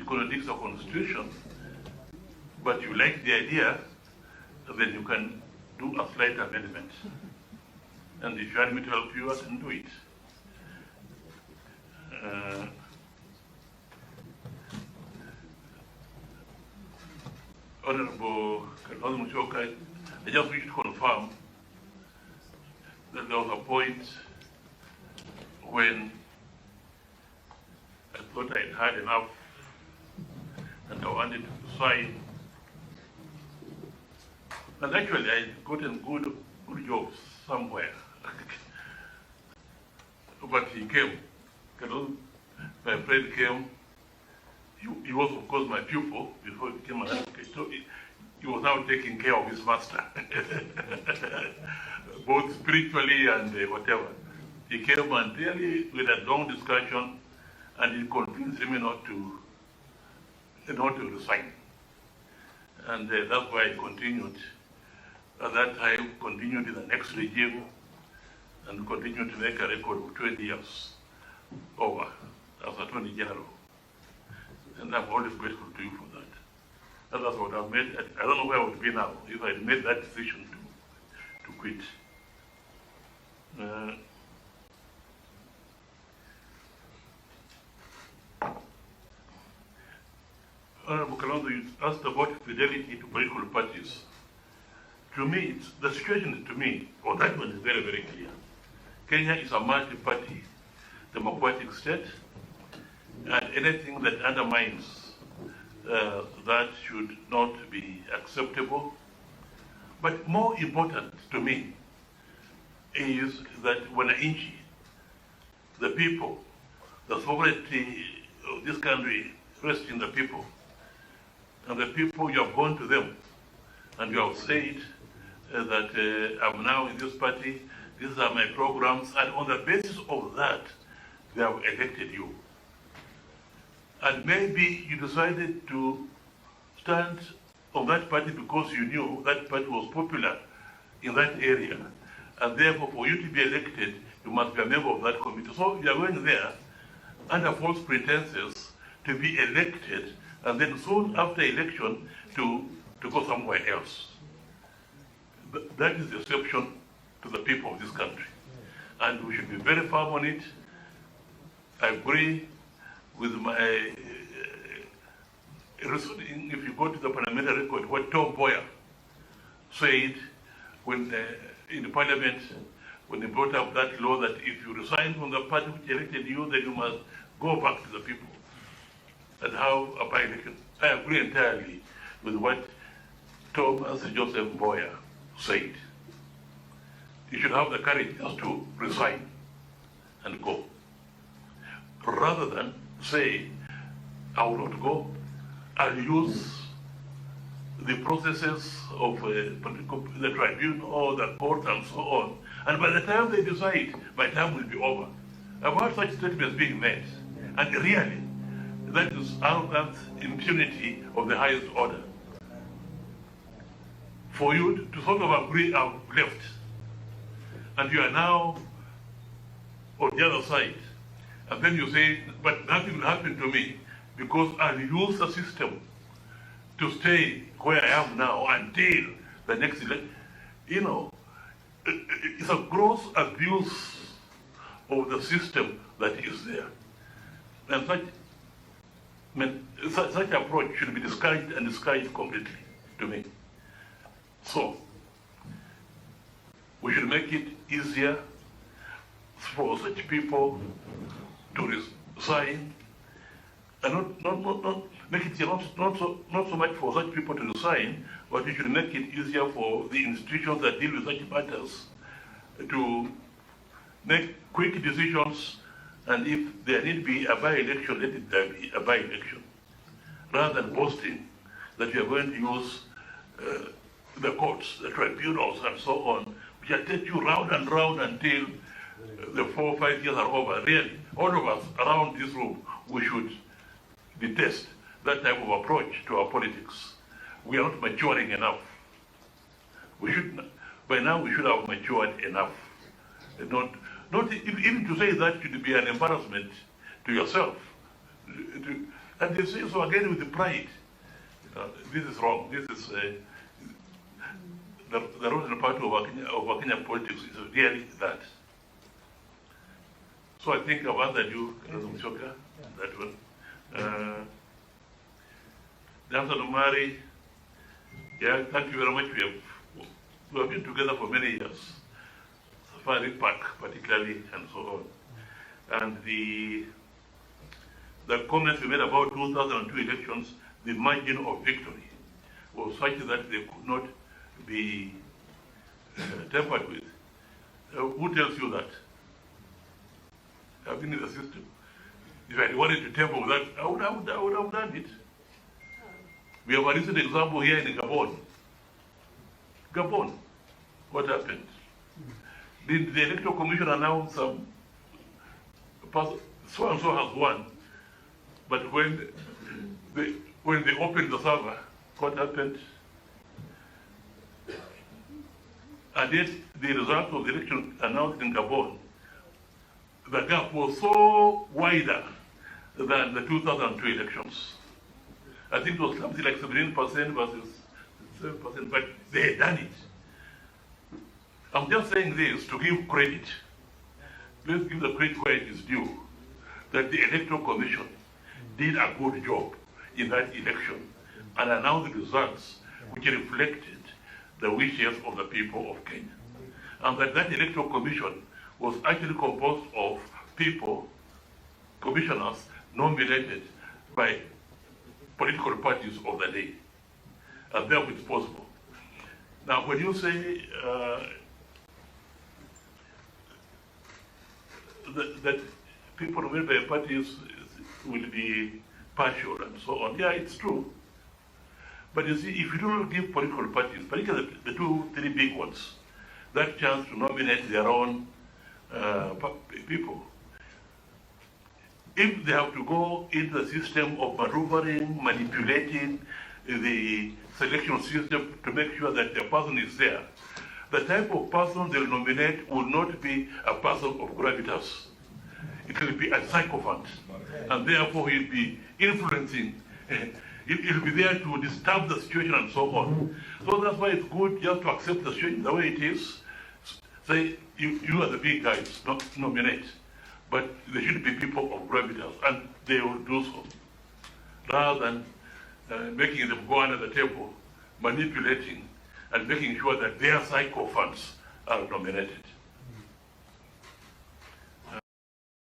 contradicts the constitution, but you like the idea, then you can do a slight amendment. And if you want me to help you, I can do it. Honorable Mushoka, I just wish to confirm that there was a point when I thought I'd had enough and I wanted to sign. And actually, I'd gotten good jobs somewhere. But he came. My friend came. He was, of course, my pupil before he became an advocate. So he was now taking care of his master, both spiritually and whatever. He came and really, we had a long discussion, and he convinced me not to resign. And that's why I continued. At that time, continued in the next regime, and continued to make a record of 20 years over as Attorney General. And I'm always grateful to you for that. And that's what I've made. I don't know where I would be now if I had made that decision to quit. Honorable Kalonzo, you asked about fidelity to political parties. To me, the situation to me, or that one is very, very clear. Kenya is a multi-party democratic state, and anything that undermines that should not be acceptable. But more important to me is that wananchi, the people, the sovereignty of this country rests in the people. And the people, you have gone to them and you have said that I'm now in this party, these are my programs, and on the basis of that, they have elected you. And maybe you decided to stand on that party because you knew that party was popular in that area. And therefore, for you to be elected, you must be a member of that committee. So you are going there under false pretenses to be elected, and then soon after election to go somewhere else. That is deception to the people of this country. And we should be very firm on it. I agree with my, if you go to the parliamentary record, what Tom Boyer said when in the parliament, when they brought up that law that if you resign from the party which elected you, then you must go back to the people and have a by-election. I agree entirely with what Thomas Joseph Boyer said. You should have the courage just to resign and go, rather than say, I will not go. I'll use the processes of the tribunal or the court and so on. And by the time they decide, my time will be over. I've heard such statements being made. And really, that is arrogance, impunity of the highest order. For you to sort of agree, I've left. And you are now on the other side. And then you say, but nothing will happen to me because I'll use the system to stay where I am now until the next election. You know, it's a gross abuse of the system that is there. And such approach should be discouraged and discouraged completely to me. So, we should make it easier for such people to resign, and not make it not so much for such people to resign, but we should make it easier for the institutions that deal with such matters to make quick decisions, and if there need be a by-election, let it be a by-election, rather than boasting that we are going to use the courts, the tribunals, and so on, which will take you round and round until the 4 or 5 years are over. Really, all of us around this room, we should detest that type of approach to our politics. We are not maturing enough. We should, by now, we should have matured enough. Not even to say that should be an embarrassment to yourself. And they say so again with the pride. This is wrong. This is the rotten part of our Kenyan politics is really that. So I think I've answered you, Shoka, that one. Johnson Omari, yeah, thank you very much. We have been together for many years. Safari Park, particularly, and so on. And the comments we made about 2002 elections, the margin of victory was such that they could not be tampered with. Who tells you that? I've been in the system. If I wanted to tamper with that, I would have done it. We have a recent example here in Gabon. Gabon, what happened? Did the Electoral Commission announce so and so has won? But when they opened the server, what happened? And yet the result of the election announced in Gabon, the gap was so wider than the 2002 elections. I think it was something like 17% versus 7%, but they had done it. I'm just saying this to give credit. Let's give the credit where it is due, that the Electoral Commission did a good job in that election and announced the results which reflected the wishes of the people of Kenya. And that Electoral Commission was actually composed of people, commissioners, nominated by political parties of the day. And therefore it's possible. Now when you say that people nominated by parties will be partial and so on, yeah, it's true. But you see, if you do not give political parties, particularly the three big ones, that chance to nominate their own people, if they have to go into the system of maneuvering, manipulating the selection system to make sure that the person is there, the type of person they'll nominate will not be a person of gravitas. It will be a sycophant, and therefore he'll be influencing. He'll be there to disturb the situation and so on. So that's why it's good just to accept the situation the way it is. Say, you are the big guys, not nominate. But they should be people of gravitas, and they will do so. Rather than making them go under the table, manipulating, and making sure that their sycophants are nominated.